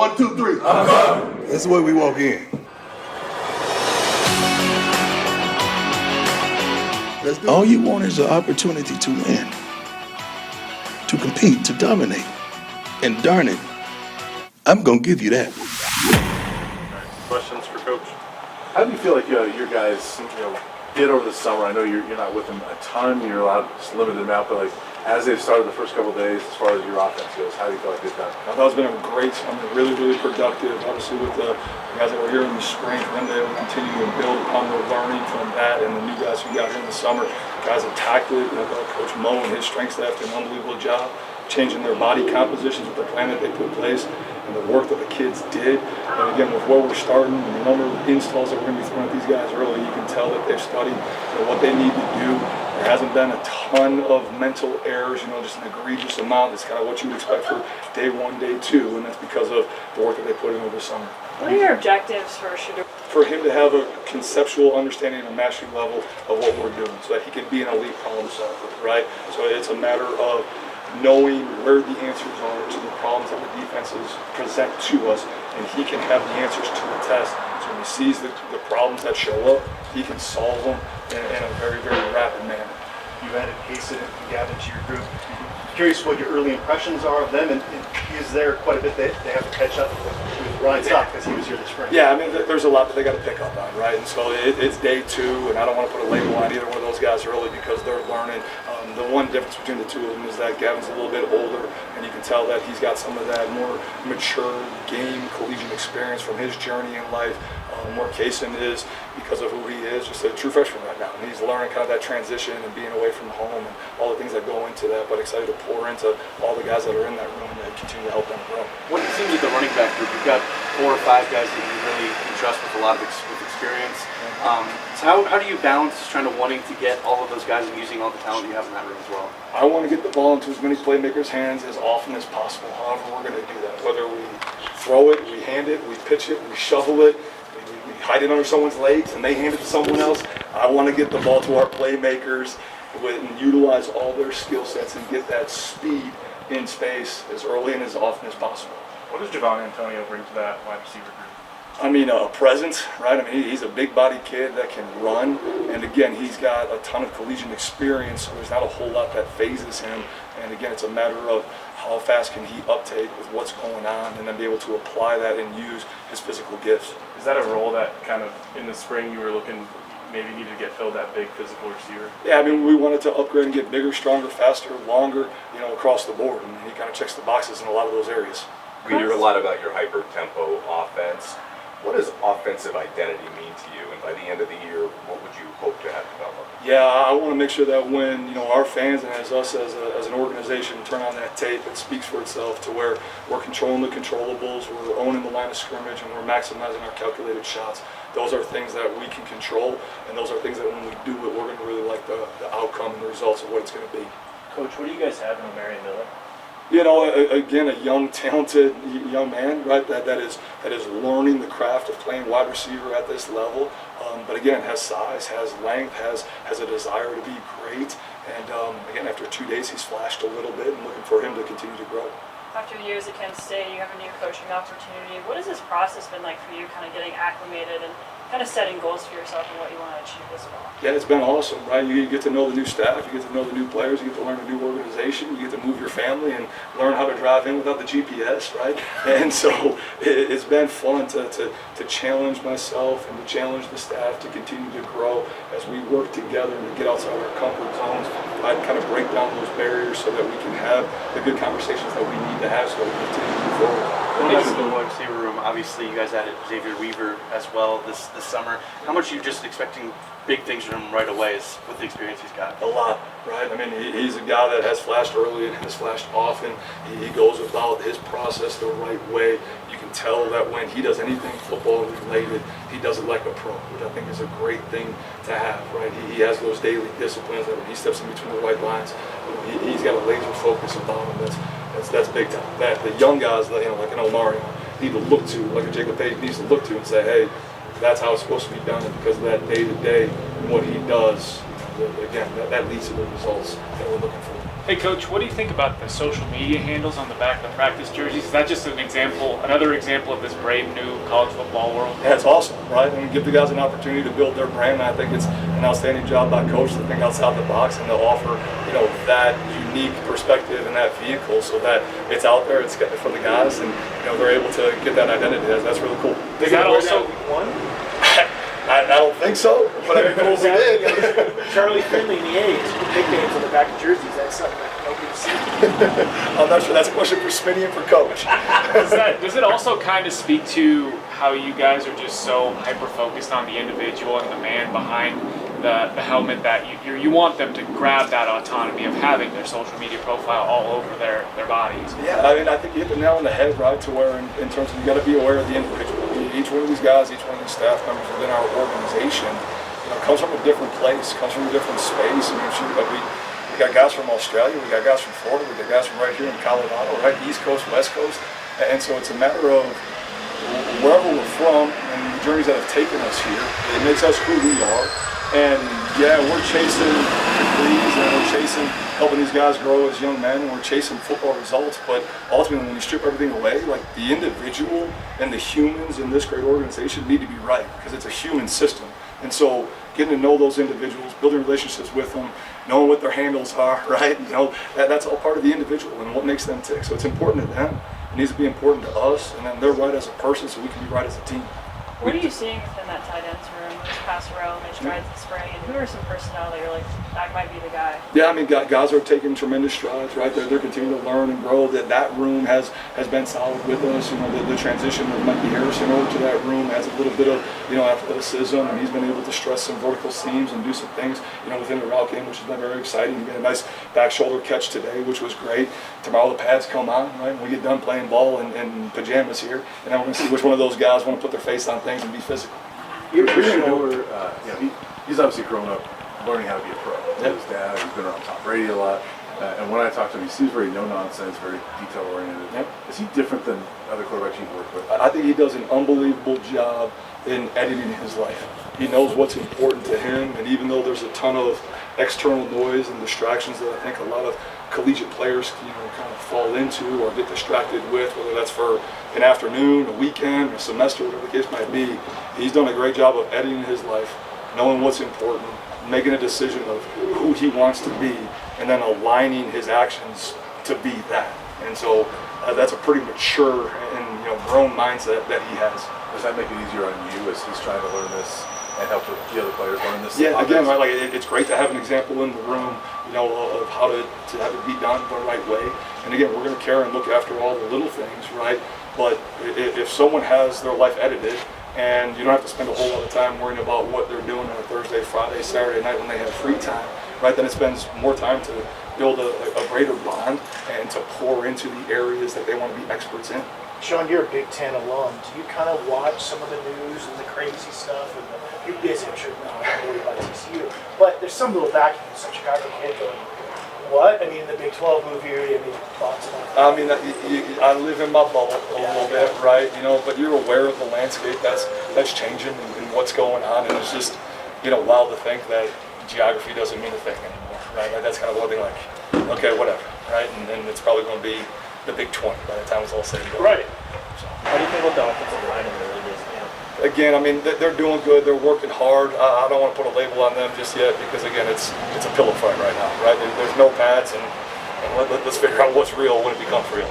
1, 2, 3. That's the way we walk in. All you want is an opportunity to win, to compete, to dominate. And darn it, I'm going to give you that. Questions for Coach? How do you feel like your guys did over the summer? I know you're not with them a ton, you're allowed a limited amount, but like as they've started the first couple of days, as far as your offense goes, how do you feel like they've done? I thought it's been a great summer, really, really productive. Obviously, with the guys that were here in the spring, for them to be able to continue to build upon their learning from that, and the new guys who got here in the summer, guys attacked it. I thought Coach Mo and his strength staff did an unbelievable job changing their body compositions with the plan that they put in place and the work that the kids did. And again, with where we're starting and the number of installs that we're going to be throwing at these guys early, you can tell that they've studied what they need to do. There hasn't been a ton of mental errors, just an egregious amount. It's kind of what you would expect for day one, day two, and that's because of the work that they put in over the summer. What are your objectives for Shador? For him to have a conceptual understanding and mastery level of what we're doing so that he can be an elite problem solver, right? So it's a matter of knowing where the answers are to the problems that the defenses present to us, and he can have the answers to the test. So when he sees the problems that show up, he can solve them in a very, very rapid manner. You added Payson and Gavin to your group. Curious what your early impressions are of them, and is there quite a bit that they have to catch up with Ryan Stock because he was here this spring? Yeah, I mean, there's a lot that they got to pick up on, right? And so it's day two, and I don't want to put a label on either one of those guys early because they're learning. The one difference between the two of them is that Gavin's a little bit older, and you can tell that he's got some of that more mature game collegiate experience from his journey in life. Where Kaysen is, because of who he is, just a true freshman right now. And he's learning kind of that transition and being away from home and all the things that go into that, but excited to pour into all the guys that are in that room and continue to help them grow. What it seems like the running back group, you've got 4 or 5 guys that you really trust with a lot of experience. So how do you balance just trying to wanting to get all of those guys and using all the talent you have in that room as well? I want to get the ball into as many playmakers' hands as often as possible, however we're going to do that. Whether we throw it, we hand it, we pitch it, we shovel it, we hide it under someone's legs and they hand it to someone else. I want to get the ball to our playmakers and utilize all their skill sets and get that speed in space as early and as often as possible. What does Javon Antonio bring to that wide receiver group? I mean, a presence, right? I mean, he's a big-bodied kid that can run, and again, he's got a ton of collegiate experience, so there's not a whole lot that phases him. And again, it's a matter of how fast can he uptake with what's going on, and then be able to apply that and use his physical gifts. Is that a role that kind of in the spring you were looking maybe needed to get filled, that big physical receiver? Yeah, I mean, we wanted to upgrade and get bigger, stronger, faster, longer, across the board, and he kind of checks the boxes in a lot of those areas. We hear a lot about your hyper-tempo offense. What does offensive identity mean to you? And by the end of the year, what would you hope to have developed? Yeah, I want to make sure that when our fans and as us as an organization turn on that tape, it speaks for itself to where we're controlling the controllables, we're owning the line of scrimmage, and we're maximizing our calculated shots. Those are things that we can control, and those are things that when we do it, we're going to really like the outcome and the results of what it's going to be. Coach, what do you guys have in Marion Miller? Again, a young, talented young man, right? That is learning the craft of playing wide receiver at this level. But again, has size, has length, has a desire to be great. And again, after 2 days, he's flashed a little bit, and looking for him to continue to grow. After years at Kent State, you have a new coaching opportunity. What has this process been like for you, kind of getting acclimated and kind of setting goals for yourself and what you want to achieve this fall? Yeah, it's been awesome, right? You get to know the new staff, you get to know the new players, you get to learn a new organization, you get to move your family and learn how to drive in without the GPS, right? And so it's been fun to challenge myself and to challenge the staff to continue to grow as we work together and to get outside our comfort zones, right? And kind of break down those barriers so that we can have the good conversations that we need to have so that we continue to move forward. When you in the wide receiver room, obviously you guys added Xavier Weaver as well this summer. How much are you just expecting big things from him right away with the experience he's got? A lot, right? I mean, he's a guy that has flashed early and has flashed often. He goes about his process the right way. You can tell that when he does anything football related, he does it like a pro, which I think is a great thing to have, right? He has those daily disciplines that when he steps in between the white lines, he's got a laser focus about him. That's big time. That the young guys, like an Omari, need to look to, like a Jacob Page needs to look to and say, hey, that's how it's supposed to be done, and because of that day-to-day and what he does, again, that leads to the results that we're looking for. Hey Coach, what do you think about the social media handles on the back of the practice jerseys? Is that just an example, another example of this brave new college football world? Yeah, it's awesome, right? And give the guys an opportunity to build their brand. And I think it's an outstanding job by Coach to think outside the box and to offer, that unique perspective and that vehicle so that it's out there, it's for the guys, and they're able to get that identity. That's really cool. Is that also one? I don't think so, but it'd be cool if we did. Charlie Finley in the A's, nicknames on the back of jerseys. That's something that nobody's seen. I'm not sure. That's a question for Smitty and for Coach. does it also kind of speak to how you guys are just so hyper focused on the individual and the man behind the helmet that you want them to grab that autonomy of having their social media profile all over their bodies? Yeah, I think you hit the nail on the head, right? To where in terms of you got to be aware of the individual. Each one of these guys, each one of these staff members within our organization, comes from a different place, comes from a different space. I mean, we got guys from Australia, we got guys from Florida, we got guys from right here in Colorado, right? East Coast, West Coast. And so it's a matter of wherever we're from and the journeys that have taken us here, it makes us who we are. And yeah, we're chasing degrees and we're chasing helping these guys grow as young men and we're chasing football results, but ultimately when you strip everything away, like the individual and the humans in this great organization need to be right because it's a human system. And so getting to know those individuals, building relationships with them, knowing what their handles are, right? That's all part of the individual and what makes them tick. So it's important to them. It needs to be important to us, and then they're right as a person so we can be right as a team. What are you seeing within that tight ends room? There's Passarell, Mitch Strides in spring, and who are some personnel that you're like, that might be the guy? Yeah, I mean, guys are taking tremendous strides, right? They're continuing to learn and grow. That room has been solid with us. The transition of Mikey Harrison over to that room adds a little bit of, athleticism, and he's been able to stress some vertical seams and do some things, within the route game, which has been very exciting. He got a nice back shoulder catch today, which was great. Tomorrow the pads come on, right? When we get done playing ball in pajamas here, and then we're going to see which one of those guys want to put their face on things and be physical. You're newer, he's obviously grown up learning how to be a pro. His dad, he's been around Tom Brady a lot. And when I talk to him, he seems very no-nonsense, very detail-oriented. Yep. Is he different than other quarterbacks you've worked with? I think he does an unbelievable job in editing his life. He knows what's important to him, and even though there's a ton of external noise and distractions that I think a lot of collegiate players kind of fall into or get distracted with, whether that's for an afternoon, a weekend, a semester, whatever the case might be, he's done a great job of editing his life, knowing what's important, making a decision of who he wants to be, and then aligning his actions to be that. And so that's a pretty mature and grown mindset that he has. Does that make it easier on you as he's trying to learn this and help the other players learn this? Yeah, again, right, it's great to have an example in the room, of how to have it be done the right way. And again, we're going to care and look after all the little things, right? But if someone has their life edited, and you don't have to spend a whole lot of time worrying about what they're doing on a Thursday, Friday, Saturday night when they have free time, right? Then it spends more time to build a greater bond and to pour into the areas that they want to be experts in. Sean, you're a Big Ten alum. Do you kind of watch some of the news and the crazy stuff? And you're busy, I'm sure, not worried about TCU. But there's some little vacuum, some Chicago kid going, what? I mean, the Big 12 move here, thoughts about that? I mean, I live in my bubble a little bit, right? But you're aware of the landscape that's changing and what's going on, and it's just, wild to think that geography doesn't mean a thing anymore, right? Like, that's kind of one thing, like, okay, whatever, right? And it's probably going to be the Big 20 by the time it's all said and done. Right. So. How do you feel about the offensive line in the early days? Again, I mean, they're doing good. They're working hard. I don't want to put a label on them just yet because, again, it's a pillow fight right now, right? There's no pads, and let's figure out what's real when it becomes real.